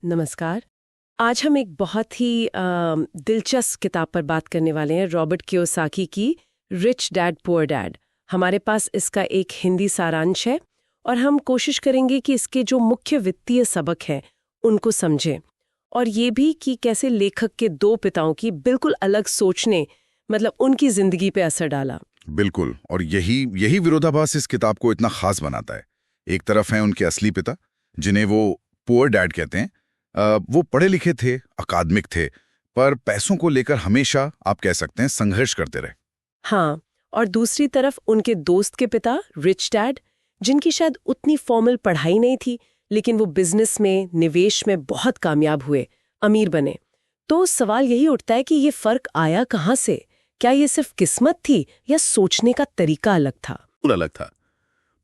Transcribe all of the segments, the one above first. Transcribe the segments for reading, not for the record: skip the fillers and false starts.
नमस्कार। आज हम एक बहुत ही दिलचस्प किताब पर बात करने वाले हैं, रॉबर्ट कियोसाकी की रिच डैड पुअर डैड। हमारे पास इसका एक हिंदी सारांश है और हम कोशिश करेंगे कि इसके जो मुख्य वित्तीय सबक हैं उनको समझें, और ये भी कि कैसे लेखक के दो पिताओं की बिल्कुल अलग सोच ने उनकी जिंदगी पे असर डाला। बिल्कुल, और यही यही विरोधाभास इस किताब को इतना खास बनाता है। एक तरफ हैं उनके असली पिता, जिन्हें वो पुअर डैड कहते हैं। वो पढ़े लिखे थे, अकादमिक थे, पर पैसों को लेकर हमेशा आप कह सकते हैं संघर्ष करते रहे। हाँ, और दूसरी तरफ उनके दोस्त के पिता रिच डैड, जिनकी शायद उतनी फॉर्मल पढ़ाई नहीं थी, लेकिन वो बिजनेस में, निवेश में बहुत कामयाब हुए, अमीर बने। तो सवाल यही उठता है कि ये फर्क आया कहाँ से? क्या ये सिर्फ किस्मत थी या सोचने का तरीका अलग था? अलग था।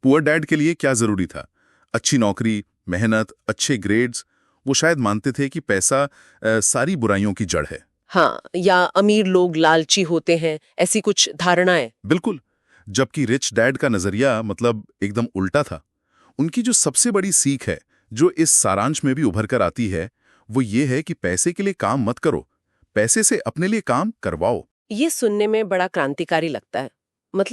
पुअर डैड के लिए क्या जरूरी था? अच्छी नौकरी, मेहनत, अच्छे ग्रेड्स। वो शायद मानते थे कि पैसा सारी बुराइयों की जड़ है। हाँ, या अमीर लोग लालची होते हैं, ऐसी कुछ धारणाएं। बिल्कुल। जबकि रिच डैड का नजरिया एकदम उल्टा था। उनकी जो सबसे बड़ी सीख है, जो इस सारांश में भी उभर कर आती है, वो ये है कि पैसे के लिए काम मत करो, पैसे से अपने लिए काम करवाओ। ये सुनने में बड़ा क्रांतिकारी लगता है।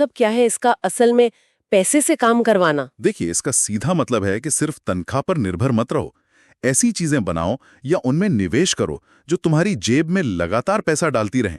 क्या है इसका असल में, पैसे से काम करवाना? देखिए, इसका सीधा मतलब है कि सिर्फ तनख्वाह पर निर्भर मत रहो। ऐसी चीजें बनाओ या उनमें निवेश करो जो तुम्हारी जेब में लगातार पैसा डालती रहें।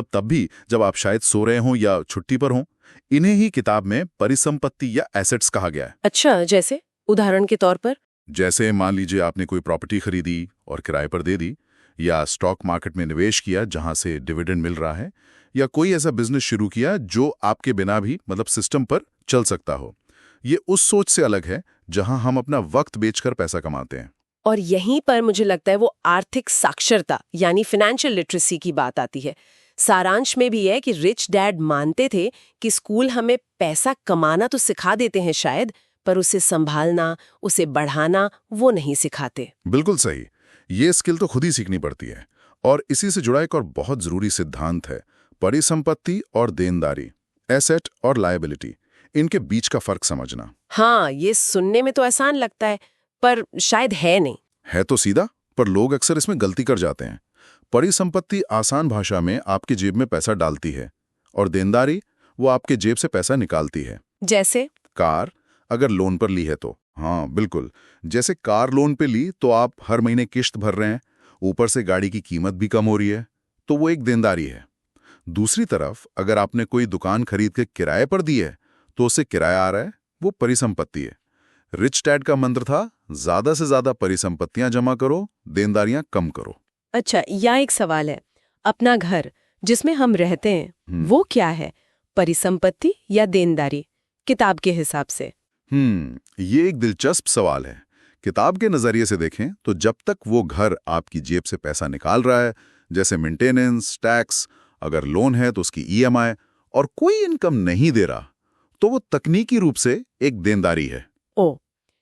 तब भी जब आप शायद सो रहे हों या छुट्टी पर हों। इन्हें ही किताब में परिसंपत्ति या एसेट्स कहा गया है। अच्छा, जैसे उदाहरण के तौर पर? जैसे मान लीजिए आपने कोई प्रॉपर्टी खरीदी और किराए पर दे दी, या स्टॉक मार्केट में निवेश किया जहां से डिविडेंड मिल रहा है, या कोई ऐसा बिजनेस शुरू किया जो आपके बिना भी सिस्टम पर चल सकता हो। ये उस सोच से अलग है जहां हम अपना वक्त बेचकर पैसा कमाते हैं। और यहीं पर मुझे लगता है वो आर्थिक साक्षरता यानी फाइनेंशियल लिटरेसी की बात आती है। सारांश में भी है कि रिच डैड मानते थे कि स्कूल हमें पैसा कमाना तो सिखा देते हैं शायद, पर उसे संभालना, उसे बढ़ाना वो नहीं सिखाते। बिल्कुल सही। ये स्किल तो खुद ही सीखनी पड़ती है। और इसी से जुड़ा एक और बहुत जरूरी सिद्धांत है, परिसंपत्ति और देनदारी, एसेट और लायबिलिटी। इनके बीच का फर्क समझना। हाँ, ये सुनने में तो आसान लगता है, पर शायद है नहीं। है तो सीधा, पर लोग अक्सर इसमें गलती कर जाते हैं। परिसंपत्ति आसान भाषा में आपकी जेब में पैसा डालती है, और देनदारी वो आपके जेब से पैसा निकालती है। जैसे कार अगर लोन पर ली है तो, हाँ बिल्कुल, जैसे कार लोन पे ली तो आप हर महीने किश्त भर रहे हैं, ऊपर से गाड़ी की कीमत भी कम हो रही है, तो वो एक देनदारी है। दूसरी तरफ अगर आपने कोई दुकान खरीद के किराए पर दी है तो उससे किराया आ रहा है, वो परिसंपत्ति है। रिच डैड का मंत्र था, ज्यादा से ज्यादा परिसंपत्तियां जमा करो, देनदारियां कम करो। अच्छा, यहाँ एक सवाल है, अपना घर जिसमें हम रहते हैं वो क्या है, परिसंपत्ति या देनदारी किताब के हिसाब से? ये एक दिलचस्प सवाल है। किताब के नजरिए से देखें तो जब तक वो घर आपकी जेब से पैसा निकाल रहा है, जैसे मेंटेनेंस, टैक्स, अगर लोन है तो उसकी ईएमआई, और कोई इनकम नहीं दे रहा, तो वो तकनीकी रूप से एक देनदारी है। ओ,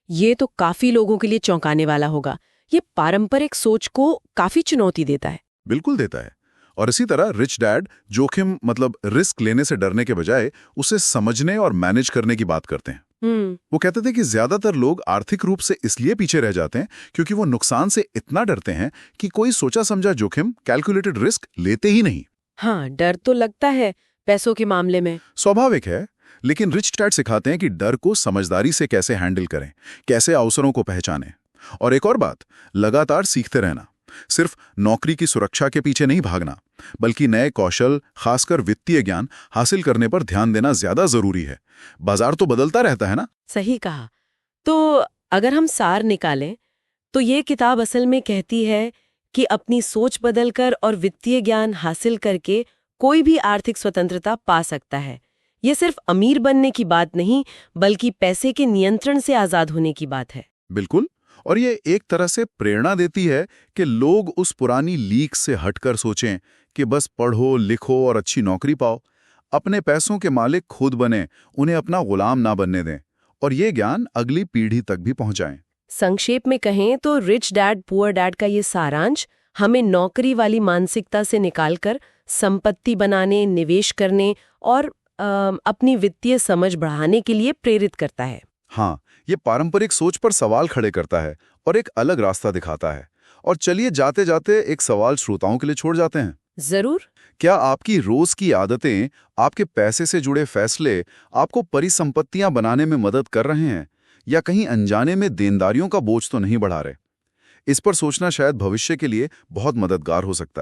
ये तो काफी लोगों के लिए चौंकाने वाला होगा। ये पारंपरिक सोच को काफी चुनौती देता है। बिल्कुल देता है। और इसी तरह रिच डैड जोखिम रिस्क लेने से डरने के बजाय उसे समझने और मैनेज करने की बात करते हैं। वो कहते थे कि ज्यादातर लोग आर्थिक रूप से इसलिए पीछे रह जाते हैं क्योंकि वो नुकसान से इतना डरते हैं कि कोई सोचा समझा जोखिम, कैलकुलेटेड रिस्क लेते ही नहीं। हाँ, डर तो लगता है पैसों के मामले में। स्वाभाविक है, लेकिन रिच डैड सिखाते हैं कि डर को समझदारी से कैसे हैंडल करें, कैसे अवसरों को पहचानें। और एक और बात, लगातार सीखते रहना। सिर्फ नौकरी की सुरक्षा के पीछे नहीं भागना, बल्कि नए कौशल, खासकर वित्तीय ज्ञान हासिल करने पर ध्यान देना ज्यादा जरूरी है। बाजार तो बदलता रहता है ना। सही कहा। तो अगर हम सार निकालें तो ये किताब असल में कहती है कि अपनी सोच बदलकर और वित्तीय ज्ञान हासिल करके कोई भी आर्थिक स्वतंत्रता पा सकता है। ये सिर्फ अमीर बनने की बात नहीं, बल्कि पैसे के नियंत्रण से आजाद होने की बात है। बिल्कुल। और ये एक तरह से प्रेरणा देती है कि लोग उस पुरानी लीक से हटकर सोचें कि बस पढ़ो, लिखो और अच्छी नौकरी पाओ। अपने पैसों के मालिक खुद बने, उन्हें अपना गुलाम ना बनने दें, और ये ज्ञान अगली पीढ़ी तक भी पहुंचाएं। संक्षेप में कहें तो रिच डैड पुअर डैड का ये सारांश हमें नौकरी वाली मानसिकता से निकालकर संपत्ति बनाने, निवेश करने और अपनी वित्तीय समझ बढ़ाने के लिए प्रेरित करता है। हाँ, ये पारंपरिक सोच पर सवाल खड़े करता है और एक अलग रास्ता दिखाता है। और चलिए जाते जाते एक सवाल श्रोताओं के लिए छोड़ जाते हैं। जरूर। क्या आपकी रोज की आदतें, आपके पैसे से जुड़े फैसले आपको परिसंपत्तियां बनाने में मदद कर रहे हैं, या कहीं अनजाने में देनदारियों का बोझ तो नहीं बढ़ा रहे? इस पर सोचना शायद भविष्य के लिए बहुत मददगार हो सकता है।